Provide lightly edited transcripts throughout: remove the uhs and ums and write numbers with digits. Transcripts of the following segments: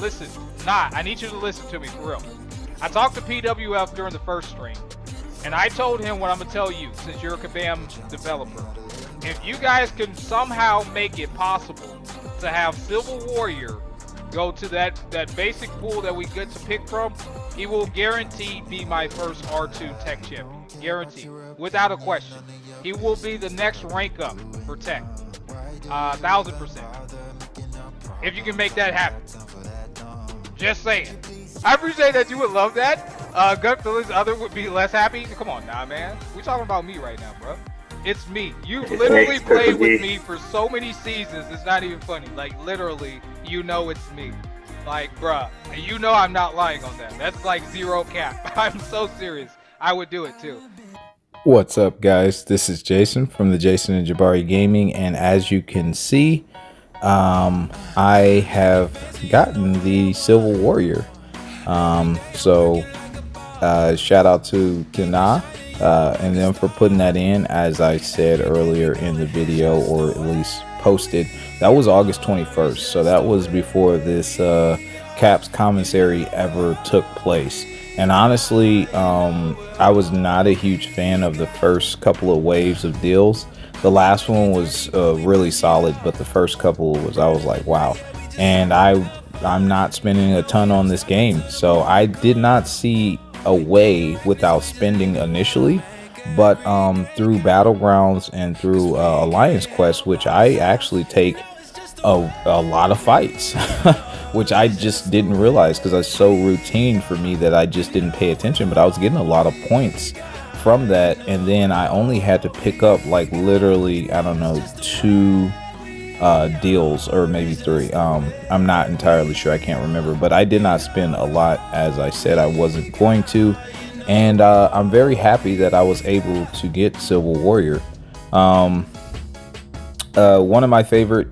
Listen. I need you to listen to me for real. I talked to PWF during the first stream, and I told him what I'm gonna tell you since you're a Kabam developer. If you guys can somehow make it possible to have Civil Warrior go to that basic pool that we get to pick from, he will guaranteed be my first R2 tech champion. Guaranteed. Without a question. He will be the next rank up for tech. 1000%. If you can make that happen. Just saying. I appreciate that you would love that. Gut feelings other would be less happy. Come on now, man. We're talking about me right now, bro. It's me. You literally played with me for so many seasons. It's not even funny. Like, literally, you know it's me. Like, bruh, you know I'm not lying on that. That's like zero cap. I'm so serious. I would do it too. What's up, guys? This is Jason from the Jason&Jabari Gaming, and as you can see, I have gotten the Civil Warrior. Shout out to Na and them for putting that in. As I said earlier in the video, or at least posted, that was August 21st, so that was before this Caps commissary ever took place. And honestly, I was not a huge fan of the first couple of waves of deals. The last one was really solid, but the first couple I was like, wow. And I'm not spending a ton on this game, so I did not see a way without spending initially. But through Battlegrounds and through Alliance Quest, which I actually take a lot of fights, which I just didn't realize because it's so routine for me that I just didn't pay attention. But I was getting a lot of points from that, and then I only had to pick up like literally, I don't know, 2 deals or maybe 3. I'm not entirely sure, I can't remember, but I did not spend a lot, as I said I wasn't going to. And I'm very happy that I was able to get Civil Warrior. One of my favorite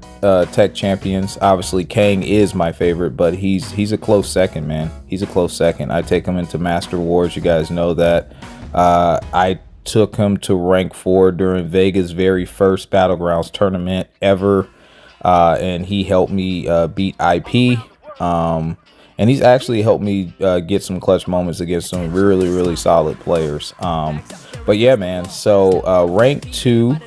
tech champions. Obviously Kang is my favorite, but he's a close second, man. He's a close second. I take him into Master Wars, you guys know that. I took him to rank 4 during Vega's very first Battlegrounds tournament ever, and he helped me beat IP. And he's actually helped me get some clutch moments against some really solid players. But yeah, man, so rank 2,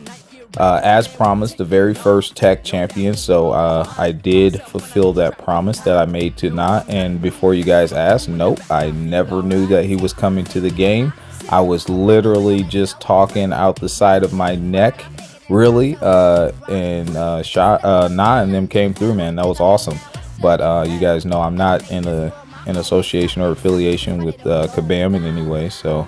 as promised, the very first tech champion. So I did fulfill that promise that I made to Na. And before you guys ask, nope, I never knew that he was coming to the game. I was literally just talking out the side of my neck, really, and Na and them came through, man. That was awesome. But you guys know I'm not in an association or affiliation with Kabam in any way. So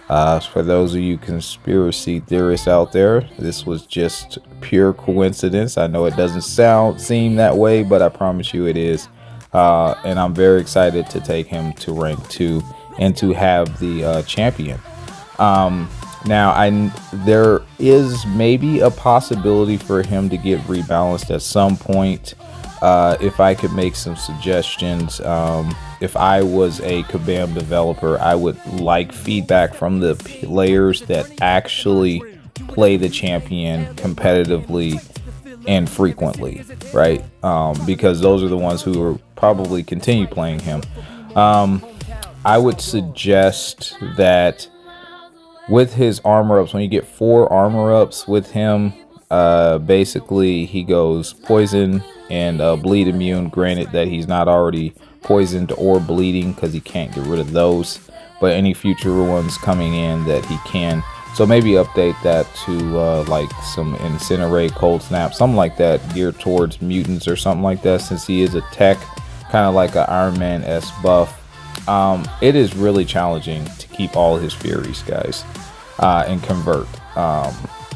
for those of you conspiracy theorists out there, this was just pure coincidence. I know it doesn't seem that way, but I promise you it is. And I'm very excited to take him to rank 2 and to have the champion. Now there is maybe a possibility for him to get rebalanced at some point. If I could make some suggestions, if I was a Kabam developer, I would like feedback from the players that actually play the champion competitively and frequently, right? Because those are the ones who will probably continue playing him. I would suggest that with his armor ups, when you get 4 armor ups with him, basically he goes poison and bleed immune. Granted that he's not already poisoned or bleeding because he can't get rid of those, but any future ones coming in that he can. So maybe update that to like some incinerate, cold snap, something like that, geared towards mutants or something like that, since he is a tech, kind of like an Iron Man-esque buff. It is really challenging to keep all his furies, guys, and convert.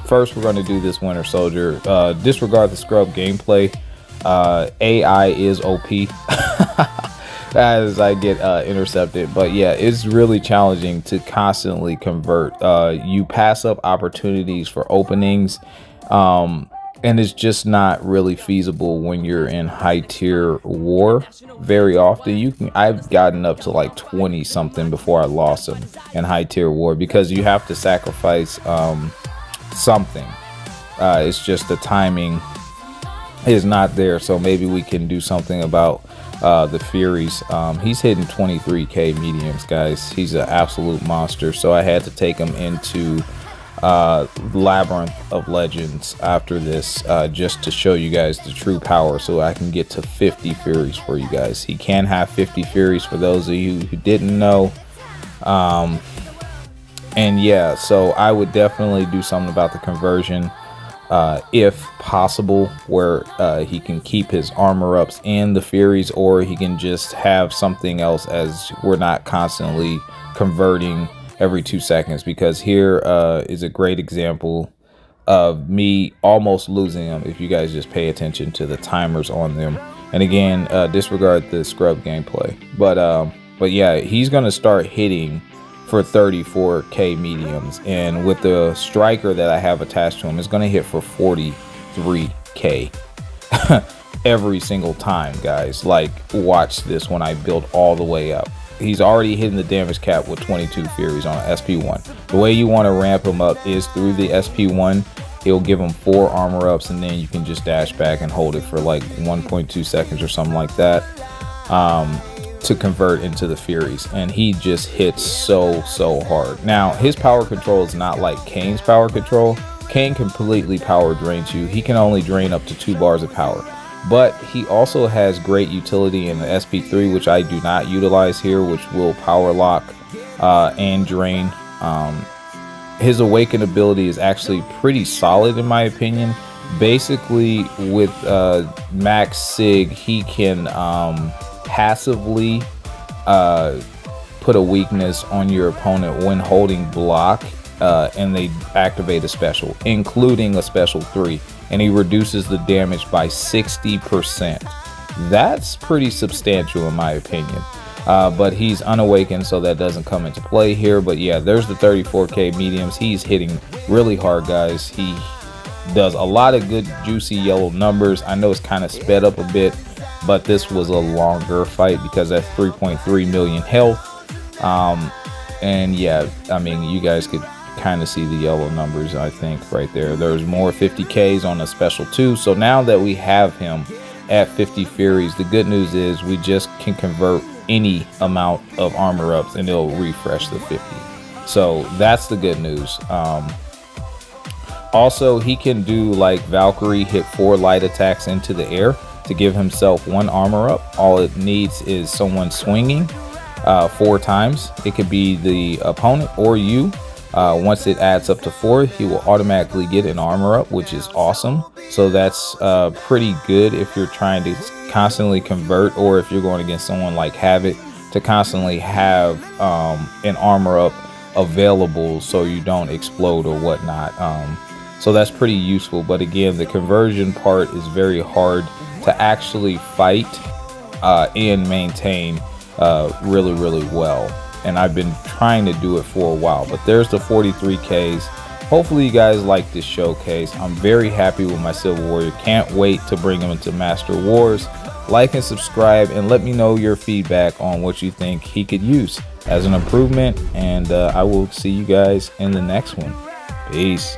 First, we're going to do this Winter Soldier. Disregard the scrub gameplay. AI is OP as I get intercepted, but yeah, it's really challenging to constantly convert. You pass up opportunities for openings, and it's just not really feasible when you're in high tier war. Very often I've gotten up to like 20 something before I lost him in high tier war, because you have to sacrifice something. It's just the timing is not there. So maybe we can do something about the Furies. He's hitting 23k mediums, guys. He's an absolute monster. So I had to take him into Labyrinth of Legends after this, just to show you guys the true power, so I can get to 50 Furies for you guys. He can have 50 Furies for those of you who didn't know. And yeah, so I would definitely do something about the conversion, if possible, where he can keep his armor ups and the Furies, or he can just have something else, as we're not constantly converting every 2 seconds. Because here is a great example of me almost losing them if you guys just pay attention to the timers on them. And again, disregard the scrub gameplay, but yeah, he's gonna start hitting for 34k mediums, and with the striker that I have attached to him, it's gonna hit for 43k every single time, guys. Like, watch this when I build all the way up. He's already hitting the damage cap with 22 Furies on SP1. The way you want to ramp him up is through the SP1. He'll give him 4 armor ups, and then you can just dash back and hold it for like 1.2 seconds or something like that, to convert into the Furies. And he just hits so hard. Now, his power control is not like Kane's power control. Kane completely power drains you. He can only drain up to 2 bars of power. But he also has great utility in the SP3, which I do not utilize here, which will power lock and drain. His awaken ability is actually pretty solid in my opinion. Basically, with max sig, he can passively put a weakness on your opponent when holding block, and they activate a special, including a special 3. And he reduces the damage by 60%. That's pretty substantial in my opinion. But he's unawakened, so that doesn't come into play here. But yeah, there's the 34k mediums. He's hitting really hard, guys. He does a lot of good juicy yellow numbers. I know it's kind of sped up a bit, but this was a longer fight because that's 3.3 million health. And yeah, I mean, you guys could kind of see the yellow numbers, I think, right there. There's more 50ks on a special too. So now that we have him at 50 Furies, the good news is we just can convert any amount of armor ups and it'll refresh the 50. So that's the good news. Also, he can do like Valkyrie, hit 4 light attacks into the air to give himself 1 armor up. All it needs is someone swinging 4 times. It could be the opponent or you. Once it adds up to 4, he will automatically get an armor up, which is awesome. So that's pretty good if you're trying to constantly convert, or if you're going against someone like Havoc, to constantly have an armor up available so you don't explode or whatnot. So that's pretty useful. But again, the conversion part is very hard to actually fight and maintain really well. And I've been trying to do it for a while. But there's the 43ks. Hopefully you guys like this showcase. I'm very happy with my Civil Warrior. Can't wait to bring him into Master Wars. Like and subscribe, and let me know your feedback on what you think he could use as an improvement. And I will see you guys in the next one. Peace.